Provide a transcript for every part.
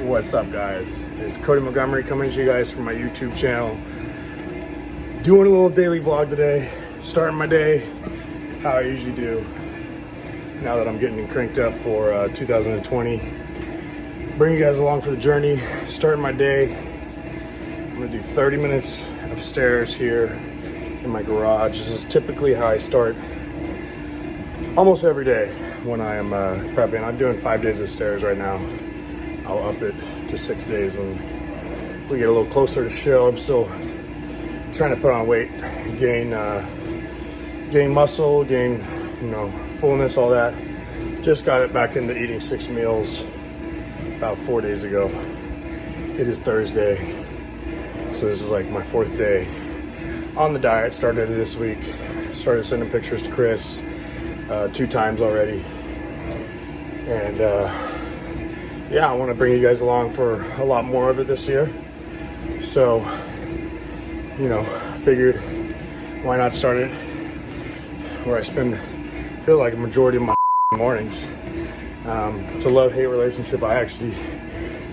What's up, guys? It's Cody Montgomery coming to you guys from my YouTube channel. Doing a little daily vlog today. Starting my day how I usually do. Now that I'm getting cranked up for 2020. Bring you guys along for the journey. Starting my day. I'm gonna do 30 minutes of stairs here in my garage. This is typically how I start almost every day when I am prepping. I'm doing 5 days of stairs right now. I'll up it to 6 days when we get a little closer to show. I'm still trying to put on weight, gain muscle, gain fullness, all that. Just got it back into eating 6 meals about 4 days ago. It is Thursday, so this is like my 4th day on the diet. Started this week. Started sending pictures to Chris 2 times already, and yeah, I want to bring you guys along for a lot more of it this year. So, figured why not start it where I feel like a majority of my mornings. It's a love-hate relationship. I actually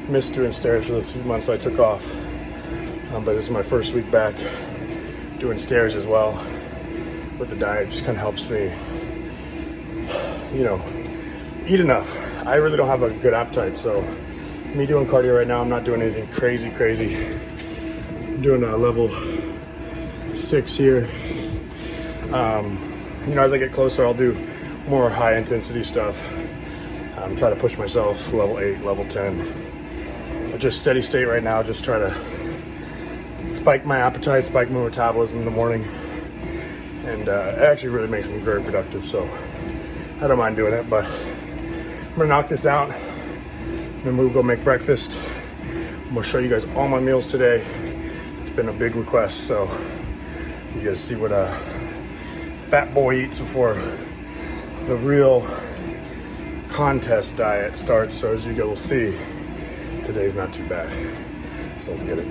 missed doing stairs for those few months I took off. But this is my first week back doing stairs as well with the diet. It just kind of helps me, eat enough. I really don't have a good appetite, so me doing cardio right now, I'm not doing anything crazy. I'm doing a level 6 here. As I get closer, I'll do more high intensity stuff. Try to push myself level 8, level 10. But just steady state right now, just try to spike my appetite, spike my metabolism in the morning. And it actually really makes me very productive, so I don't mind doing it, but I'm gonna knock this out, then we'll go make breakfast. I'm gonna show you guys all my meals today. It's been a big request, so you guys see what a fat boy eats before the real contest diet starts. So as you guys will see, today's not too bad. So let's get it.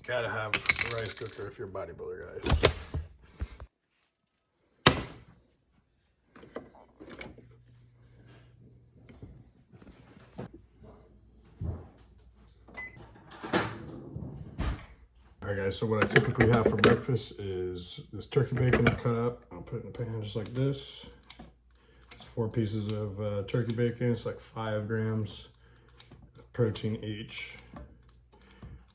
Gotta have a rice cooker if you're a bodybuilder, guys. Alright guys, so what I typically have for breakfast is this turkey bacon cut up. I'll put it in the pan just like this. It's 4 pieces of turkey bacon. It's like 5 grams of protein each.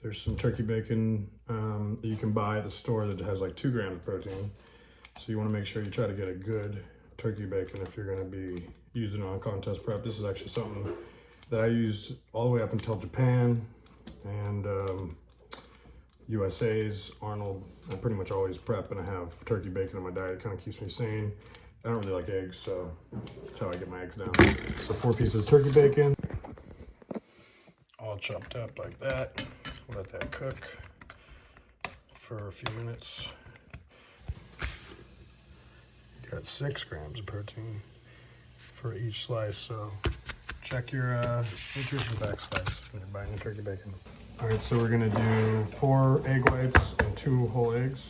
There's some turkey bacon that you can buy at the store that has like 2 grams of protein. So you want to make sure you try to get a good turkey bacon if you're going to be using it on contest prep. This is actually something that I used all the way up until Japan and USA's, Arnold. I pretty much always prep and I have turkey bacon in my diet. It kind of keeps me sane. I don't really like eggs, so that's how I get my eggs down. So 4 pieces of turkey bacon, all chopped up like that. Let that cook for a few minutes. Got 6 grams of protein for each slice, so check your nutrition facts, guys, when you're buying your turkey bacon. All right, so we're gonna do 4 egg whites and 2 whole eggs.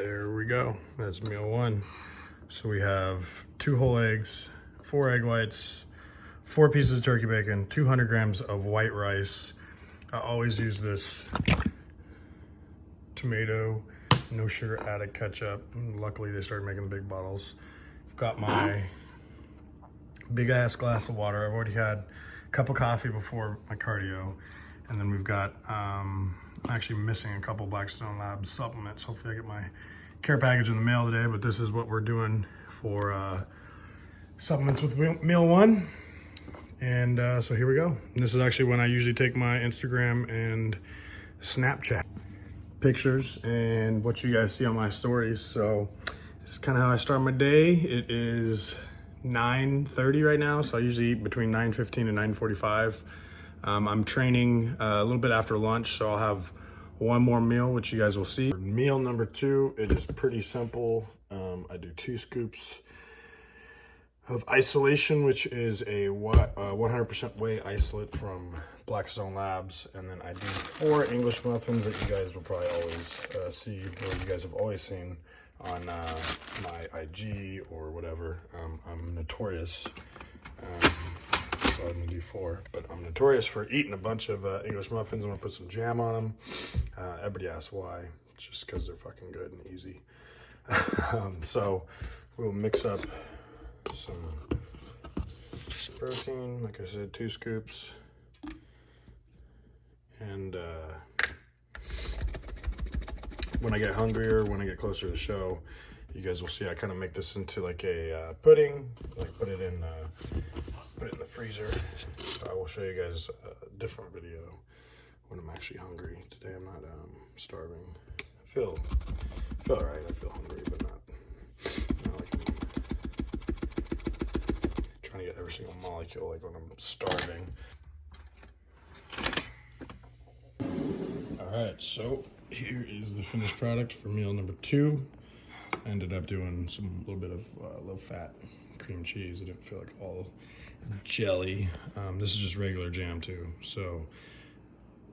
There we go. That's meal one. So we have 2 whole eggs, 4 egg whites, 4 pieces of turkey bacon, 200 grams of white rice. I always use this tomato, no sugar added ketchup. Luckily they started making the big bottles. I've got my big ass glass of water. I've already had a cup of coffee before my cardio. And then we've got, I'm actually missing a couple Blackstone Labs supplements. Hopefully I get my care package in the mail today, but this is what we're doing for supplements with meal one. And so here we go. And this is actually when I usually take my Instagram and Snapchat pictures and what you guys see on my stories. So this is kind of how I start my day. It is 9:30 right now, so I usually eat between 9:15 and 9:45. I'm training a little bit after lunch, so I'll have one more meal, which you guys will see. Meal number 2, it is pretty simple. I do 2 scoops of isolation, which is a 100% whey isolate from Blackstone Labs, and then I do 4 English muffins that you guys will probably always see, or you guys have always seen on my IG or whatever. I'm notorious, so I'm gonna do 4, but I'm notorious for eating a bunch of English muffins. I'm gonna put some jam on them. Everybody asks why. It's just because they're fucking good and easy. So we'll mix up some protein, like I said, 2 scoops, and when I get hungrier, when I get closer to the show, you guys will see I kind of make this into like a pudding, like put it in the freezer. So I will show you guys a different video when I'm actually hungry. Today I'm not starving. I feel all right. I feel hungry, but not like I'm trying to get every single molecule like when I'm starving. All right, so here is the finished product for meal number 2. I ended up doing a little bit of low-fat cream cheese. I didn't feel like all jelly. This is just regular jam too. So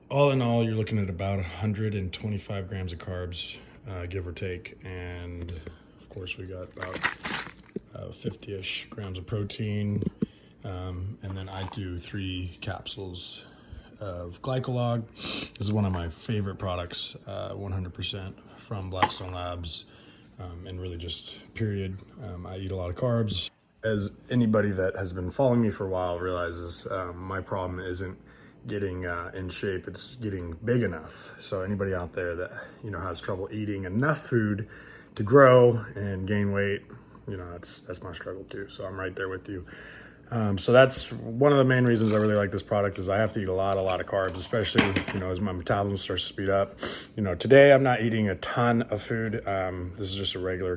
all in all, you're looking at about 125 grams of carbs, give or take. And of course we got about 50-ish grams of protein. And then I do 3 capsules of Glycolog. This is one of my favorite products, 100% from Blackstone Labs, and really just period. I eat a lot of carbs. As anybody that has been following me for a while realizes, my problem isn't getting in shape, it's getting big enough. So anybody out there that, has trouble eating enough food to grow and gain weight, that's my struggle too. So I'm right there with you. So that's one of the main reasons I really like this product, is I have to eat a lot of carbs, especially, as my metabolism starts to speed up. Today I'm not eating a ton of food. This is just a regular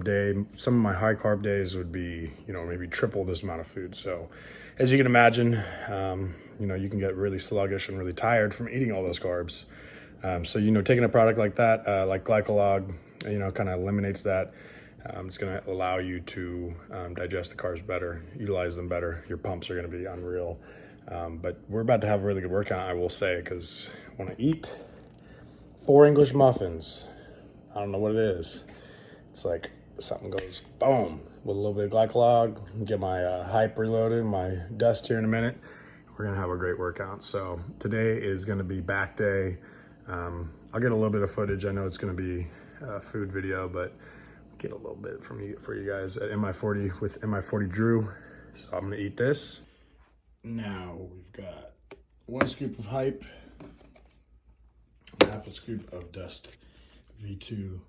day. Some of my high carb days would be, maybe triple this amount of food. So as you can imagine, you can get really sluggish and really tired from eating all those carbs. So, taking a product like that, like Glycolog, kind of eliminates that. It's going to allow you to digest the carbs better, utilize them better. Your pumps are going to be unreal. But we're about to have a really good workout, I will say, because when I eat 4 English muffins, I don't know what it is. It's like something goes boom with a little bit of Glycolog. Get my hype reloaded, my dust here in a minute. We're going to have a great workout. So today is going to be back day. I'll get a little bit of footage. I know it's going to be a food video, but get a little bit for you guys at MI40 with MI40 Drew. So I'm gonna eat this. Now we've got 1 scoop of hype, half a scoop of Dust V2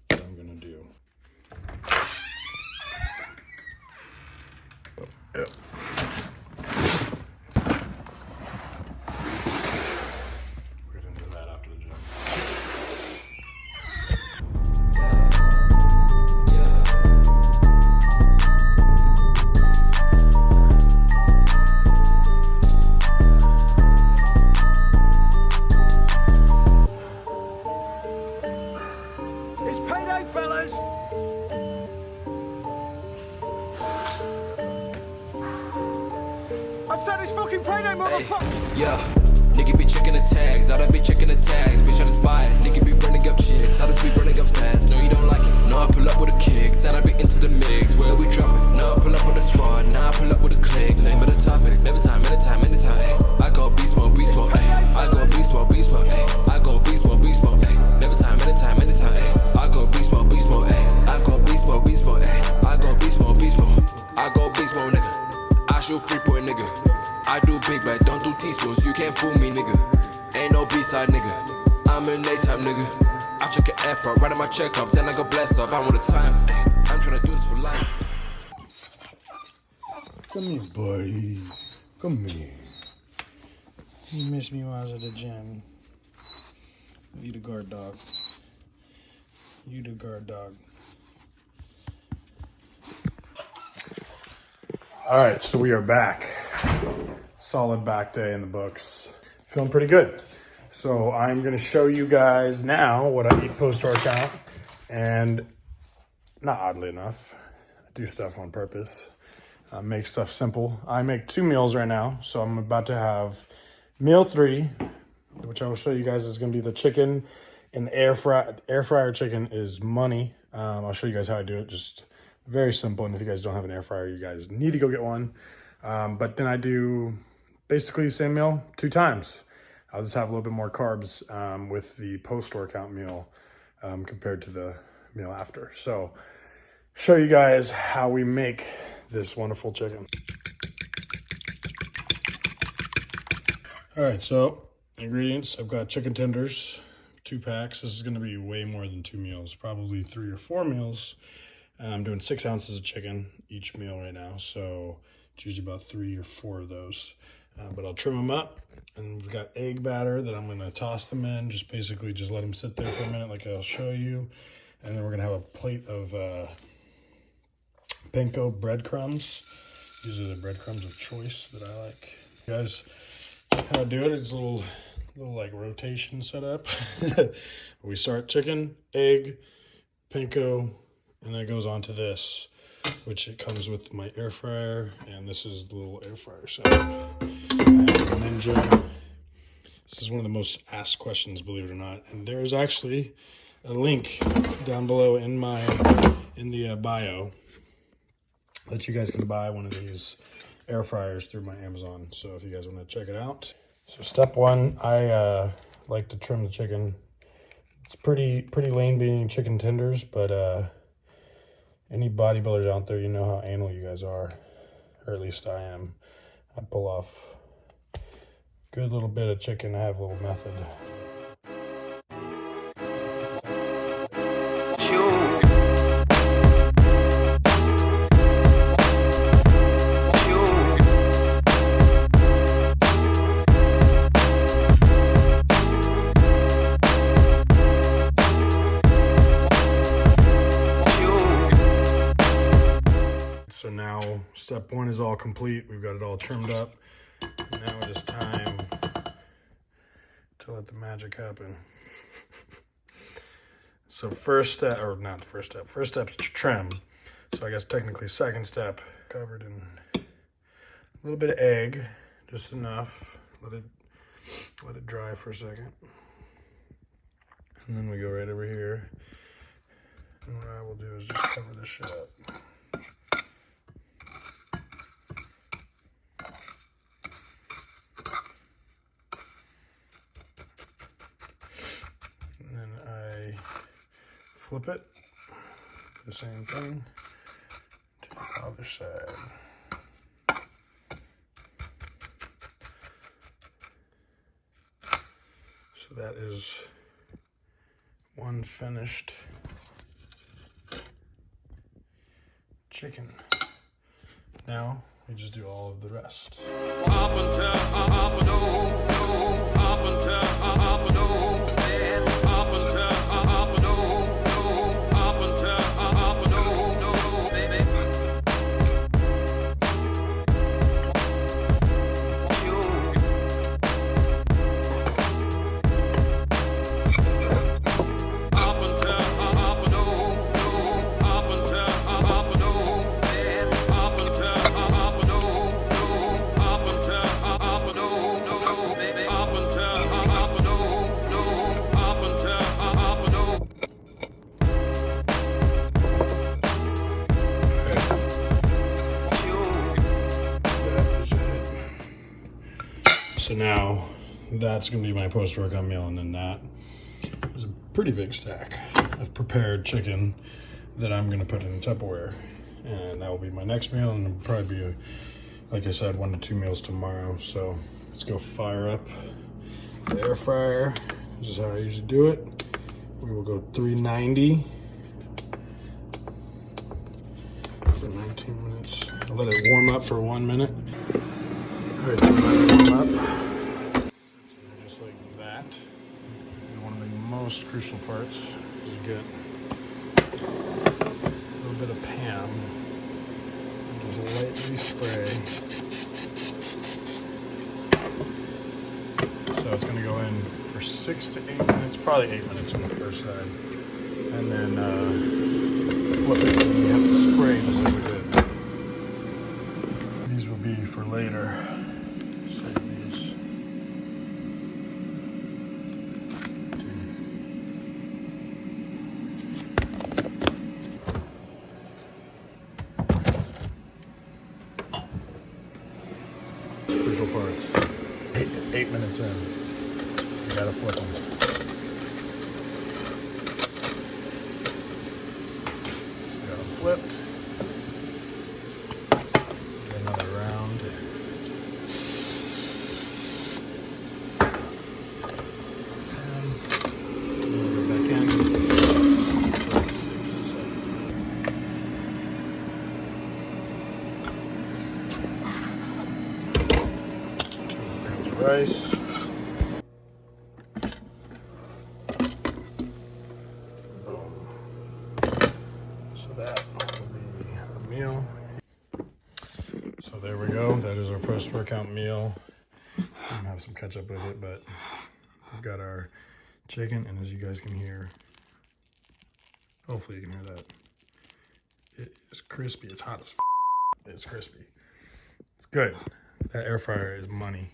that I'm gonna do. Oh, yep. We're gonna do that after the gym. I said it's fucking payday, motherfucker! Yeah. Nigga be checking the tags, I be checking the tags. Bitch, I just buy it. Nigga be running up chicks, I just be running up stats. No, you don't like it. No, I pull up with a kick, said I be into the mix. Where we dropping? No, I pull up with a squad. Now I pull up with a click. Name of the topic. Every time, anytime, anytime. Ay. I go beast mode, ay. I go beast mode, ay. I go beast mode, ay. Every time, anytime, anytime. Ay. I go beast mode, ay. I go beast mode, ay. I go beast mode, I go beast mode, nigga. I shoot free point, nigga. I do big bag, don't do teaspoons. You can't fool me, nigga. Ain't no B-side, nigga. I'm an A-type, nigga. I check an F up, right on my checkup, then I go bless up. I'm with the times. I'm tryna do this for life. Come here, buddy. Come here. You missed me when I was at the gym. You the guard dog. You the guard dog. All right, so we are back. Solid back day in the books. Feeling pretty good. So I'm gonna show you guys now what I eat post-workout. And not oddly enough, I do stuff on purpose. Make stuff simple. I make 2 meals right now. So I'm about to have meal 3, which I will show you guys is gonna be the chicken in the air fryer chicken is money. I'll show you guys how I do it. Just very simple. And if you guys don't have an air fryer, you guys need to go get one. But then I do basically the same meal 2 times. I'll just have a little bit more carbs with the post-workout meal compared to the meal after. So show you guys how we make this wonderful chicken. All right, so ingredients, I've got chicken tenders, 2 packs. This is gonna be way more than 2 meals, probably 3 or 4 meals. I'm doing 6 ounces of chicken each meal right now, so it's usually about 3 or 4 of those. But I'll trim them up, and we've got egg batter that I'm gonna toss them in, just basically just let them sit there for a minute like I'll show you. And then we're gonna have a plate of panko breadcrumbs. These are the breadcrumbs of choice that I like. You guys, how I do it is a little like rotation setup. We start chicken, egg, panko, and then it goes on to this, which it comes with my air fryer, and this is the little air fryer setup. Ninja. This is one of the most asked questions, believe it or not. And there's actually a link down below in the bio that you guys can buy one of these air fryers through my Amazon. So if you guys want to check it out. So step 1, I like to trim the chicken. It's pretty lame being chicken tenders, but any bodybuilders out there, you know how anal you guys are, or at least I am. I pull off a good little bit of chicken. I have a little method. So now step 1 is all complete. We've got it all trimmed up. Now it is time to let the magic happen. So first step, or not the first step is to trim. So I guess technically second step, covered in a little bit of egg, just enough. Let it dry for a second. And then we go right over here. And what I will do is just cover this shit up. Flip it, the same thing to the other side. So that is one finished chicken. Now we just do all of the rest. So now that's gonna be my post-workout meal, and then that is a pretty big stack of prepared chicken that I'm gonna put in Tupperware. And that will be my next meal, and it'll probably be, like I said, 1 to 2 meals tomorrow. So let's go fire up the air fryer. This is how I usually do it. We will go 390 for 19 minutes. I'll let it warm up for 1 minute. All right, so let it warm up. Just like that. And one of the most crucial parts is to get a little bit of Pam and just lightly spray. So it's gonna go in for 6 to 8 minutes, probably 8 minutes on the first side. And then flip it, and you have to spray just like we did. These will be for later. Save these. Crucial parts. 8 minutes in. You gotta flip them. So got them flipped. Get another round. And move it back in. Like 6, 7. 200 grams of rice. So there we go. That is our post-workout meal. I'm gonna have some ketchup with it, but we've got our chicken, and as you guys can hear, hopefully you can hear that. It is crispy. It's hot as f. It's crispy. It's good. That air fryer is money.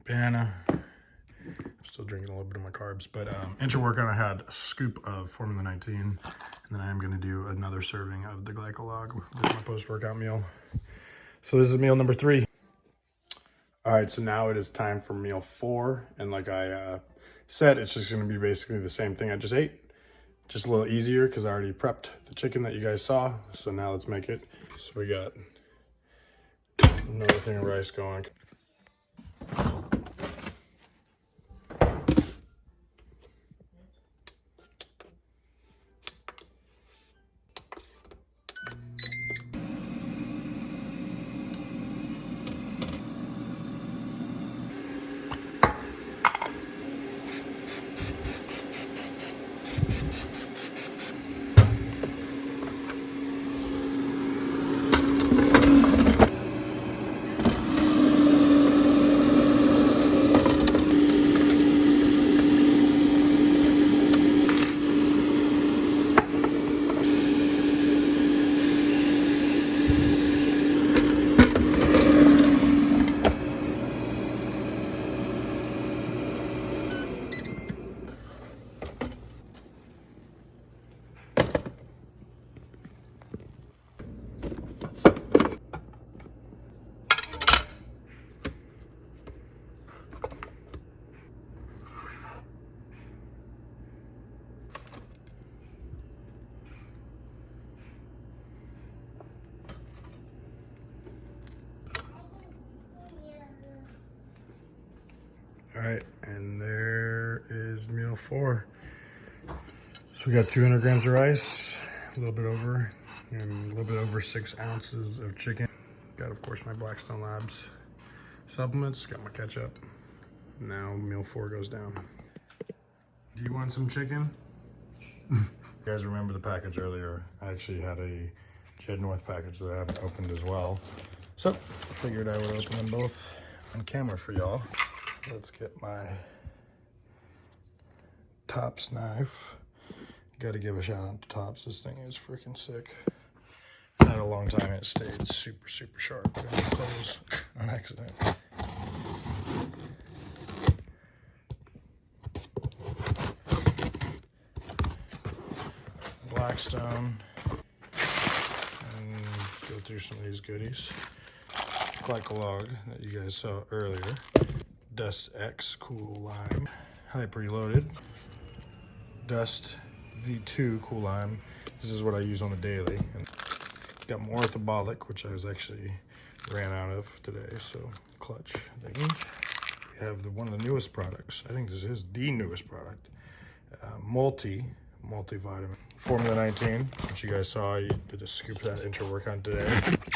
Banana. I'm still drinking a little bit of my carbs, but inter-workout I had a scoop of Formula 19, and then I am going to do another serving of the Glycolog with my post-workout meal. So this is meal number 3. All right, so now it is time for meal 4, and like I said, it's just going to be basically the same thing I just ate, just a little easier because I already prepped the chicken that you guys saw. So now let's make it. So we got another thing of rice going. All right, and there is meal 4. So we got 200 grams of rice, a little bit over, and a little bit over 6 ounces of chicken. Got, of course, my Blackstone Labs supplements, got my ketchup. Now meal 4 goes down. Do you want some chicken? You guys remember the package earlier? I actually had a Jed North package that I haven't opened as well. So I figured I would open them both on camera for y'all. Let's get my Tops knife. Got to give a shout out to Tops. This thing is freaking sick. Had a long time. It stayed super, super sharp. Got to close on accident. Blackstone. And go through some of these goodies. glycolog that you guys saw earlier. Dust X Cool Lime, Hyper Reloaded. Dust V2 Cool Lime. This is what I use on the daily. And got more orthobolic, which I was actually ran out of today, so clutch thing. We have one of the newest products. I think this is the newest product. Multivitamin. Formula 19, which you guys saw. You did a scoop of that intro workout today.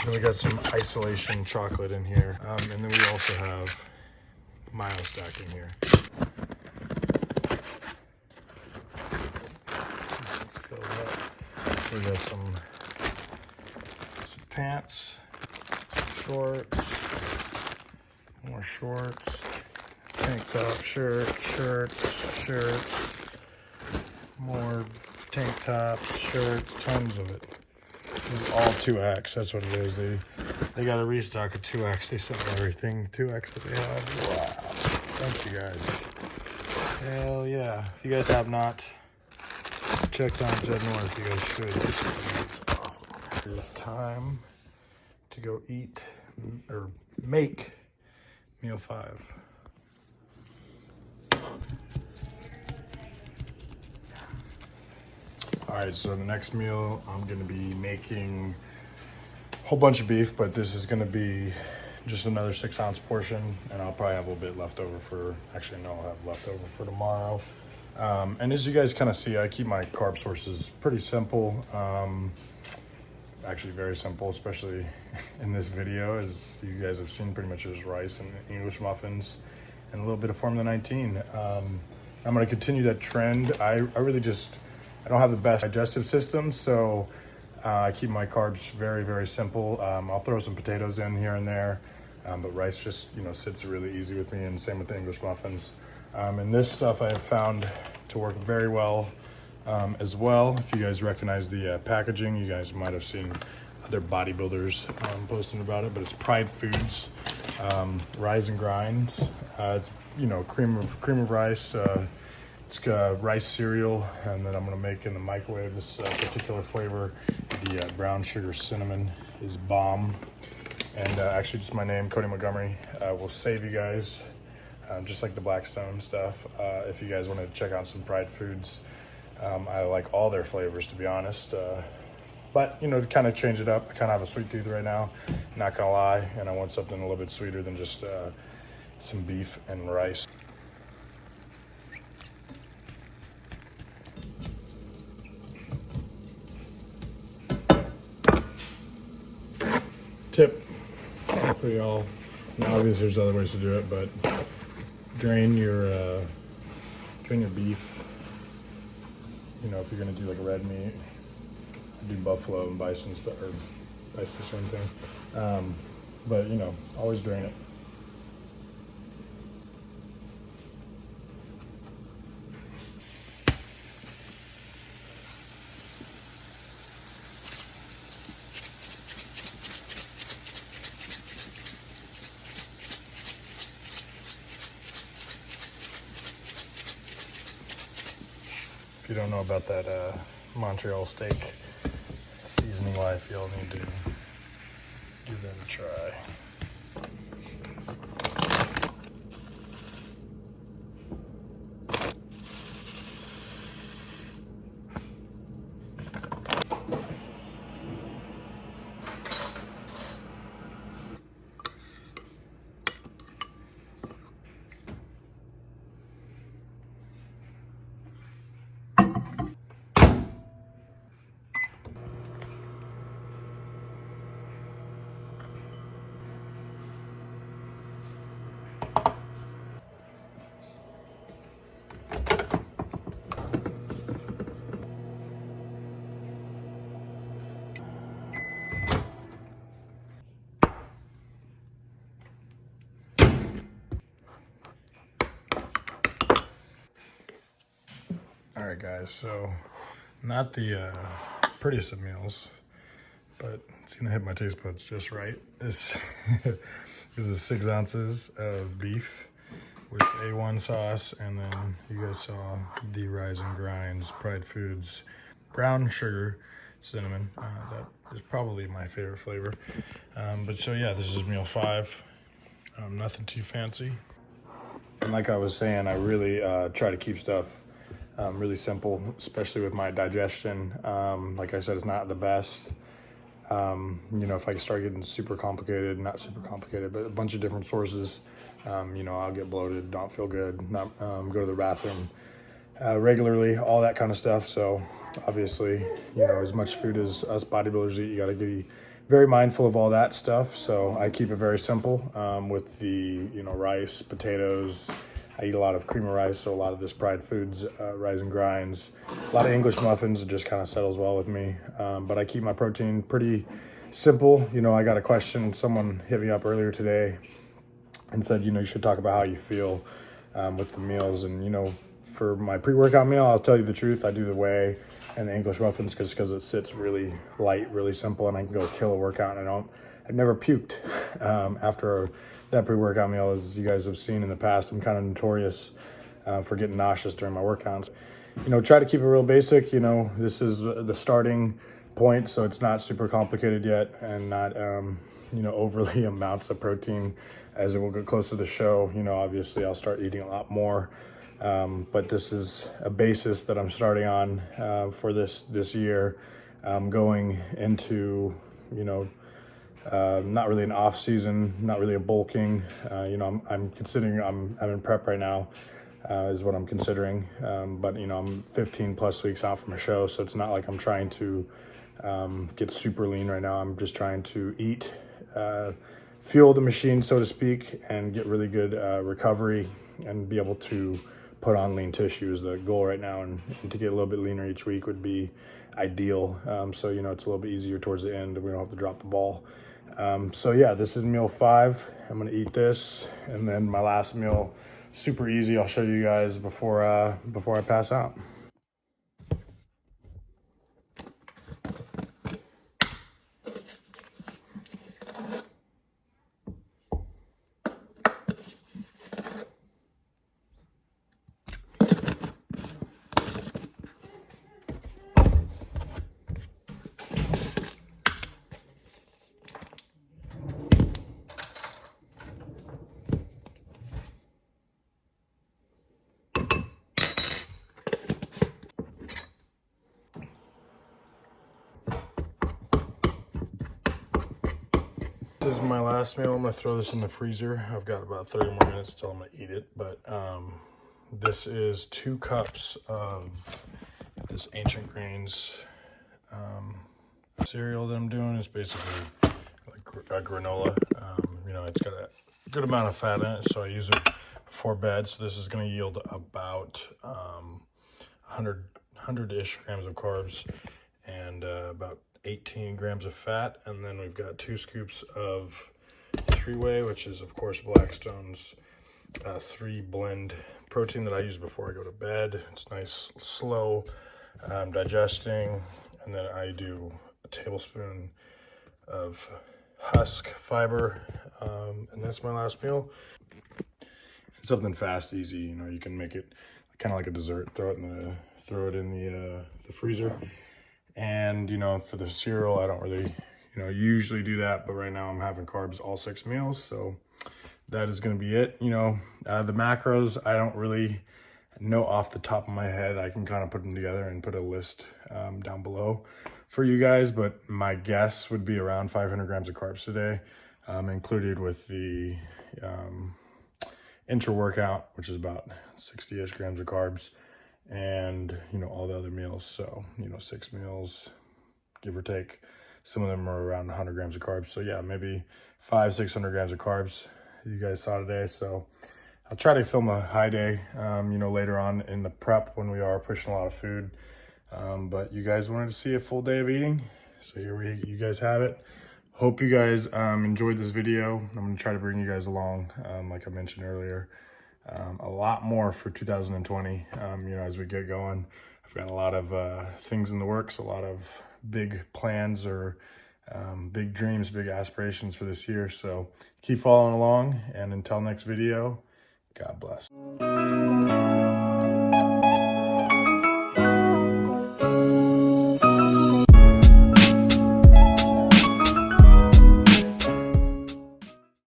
Then we got some isolation chocolate in here. And then we also have Mile-Stack in here. Let's fill that. We got some pants, shorts, more shorts, tank top, shirts, more tank tops, shirts, tons of it. This is all 2X, that's what it is. They got a restock of 2X. They sell everything 2X that they have. Wow. Thank you guys. Hell yeah. If you guys have not checked out Jed North, you guys should. It's awesome. It is time to go eat or make meal 5. All right, so the next meal I'm gonna be making a whole bunch of beef, but this is gonna be just another 6-ounce portion, and I'll probably have a little bit left over for, actually no, I'll have leftover for tomorrow. And as you guys kind of see, I keep my carb sources pretty simple. Actually very simple, especially in this video, as you guys have seen, pretty much just rice and English muffins and a little bit of Formula 19. I'm gonna continue that trend. I don't have the best digestive system, so I keep my carbs very, very simple. I'll throw some potatoes in here and there, but rice just, sits really easy with me, and same with the English muffins. And this stuff I have found to work very well as well. If you guys recognize the packaging, you guys might have seen other bodybuilders posting about it, but it's Pride Foods Rise and Grinds. It's, cream of rice. It's got rice cereal, and then I'm gonna make in the microwave this particular flavor. The brown sugar cinnamon is bomb. And actually just my name, Cody Montgomery, will save you guys, just like the Blackstone stuff. If you guys wanna check out some Pride Foods, I like all their flavors, to be honest. But, to kind of change it up, I kind of have a sweet tooth right now, not gonna lie, and I want something a little bit sweeter than just some beef and rice. Tip for y'all. Now, obviously, there's other ways to do it, but drain your beef. If you're gonna do like a red meat, do buffalo and bison stuff, or bison, same thing. But always drain it. If you don't know about that Montreal steak seasoning life, you'll need to give that a try. All right, guys, so not the prettiest of meals, but it's gonna hit my taste buds just right. This is 6 ounces of beef with A1 sauce, and then you guys saw the Rise and Grinds Pride Foods brown sugar cinnamon. That is probably my favorite flavor. But so yeah, this is meal 5. Nothing too fancy. And like I was saying, I really try to keep stuff really simple, especially with my digestion. Like I said, it's not the best. You know, if I start getting super complicated, not super complicated, but a bunch of different sources, you know, I'll get bloated, not feel good, not go to the bathroom regularly, all that kind of stuff. So obviously, you know, as much food as us bodybuilders eat, you got to be very mindful of all that stuff. So I keep it very simple with the, you know, rice, potatoes. I eat a lot of cream of rice, so a lot of this Pride Foods, rise and grinds. A lot of English muffins, it just kind of settles well with me. But I keep my protein pretty simple. You know, I got a question, someone hit me up earlier today and said, you know, you should talk about how you feel with the meals. And, you know, for my pre-workout meal, I'll tell you the truth, I do the whey and the English muffins because it sits really light, really simple, and I can go kill a workout. And I've never puked after that pre-workout meal. As you guys have seen in the past, I'm kind of notorious for getting nauseous during my workouts. You know, try to keep it real basic. You know, this is the starting point, so it's not super complicated yet, and not you know, overly amounts of protein. As it will get closer to the show, you know, obviously I'll start eating a lot more. But this is a basis that I'm starting on for this year, going into, you know, not really an off season, not really a bulking. You know, I'm considering I'm in prep right now, is what I'm considering. But you know, I'm 15 plus weeks out from a show, so it's not like I'm trying to get super lean right now. I'm just trying to eat, fuel the machine, so to speak, and get really good recovery and be able to put on lean tissue is the goal right now. And to get a little bit leaner each week would be ideal. So, you know, it's a little bit easier towards the end. We don't have to drop the ball. So yeah, this is meal 5. I'm gonna eat this, and then my last meal, super easy. I'll show you guys before I pass out. This is my last meal. I'm gonna throw this in the freezer. I've got about 30 more minutes till I'm gonna eat it. But this is 2 cups of this Ancient Grains cereal that I'm doing. It's basically like a granola. You know, it's got a good amount of fat in it, so I use it before bed. So this is gonna yield about 100-ish grams of carbs and about 18 grams of fat. And then we've got 2 scoops of 3-whey, which is of course Blackstone's 3 blend protein that I use before I go to bed. It's nice, slow digesting. And then I do a tablespoon of husk fiber, and that's my last meal. It's something fast, easy. You know, you can make it kind of like a dessert. Throw it in the freezer. And you know, for the cereal, I don't really, you know, usually do that, but right now I'm having carbs all 6 meals, so that is going to be it. You know, the macros, I don't really know off the top of my head. I can kind of put them together and put a list down below for you guys, but my guess would be around 500 grams of carbs today, included with the intra-workout, which is about 60-ish grams of carbs, and you know, all the other meals. So you know, 6 meals, give or take. Some of them are around 100 grams of carbs. So yeah, maybe 500-600 grams of carbs you guys saw today. So I'll try to film a high day, you know, later on in the prep when we are pushing a lot of food. But you guys wanted to see a full day of eating, so here you guys have it. Hope you guys enjoyed this video. I'm gonna try to bring you guys along, like I mentioned earlier, a lot more for 2020. You know, as we get going, I've got a lot of things in the works, a lot of big plans or big dreams, big aspirations for this year. So keep following along, and until next video, God bless.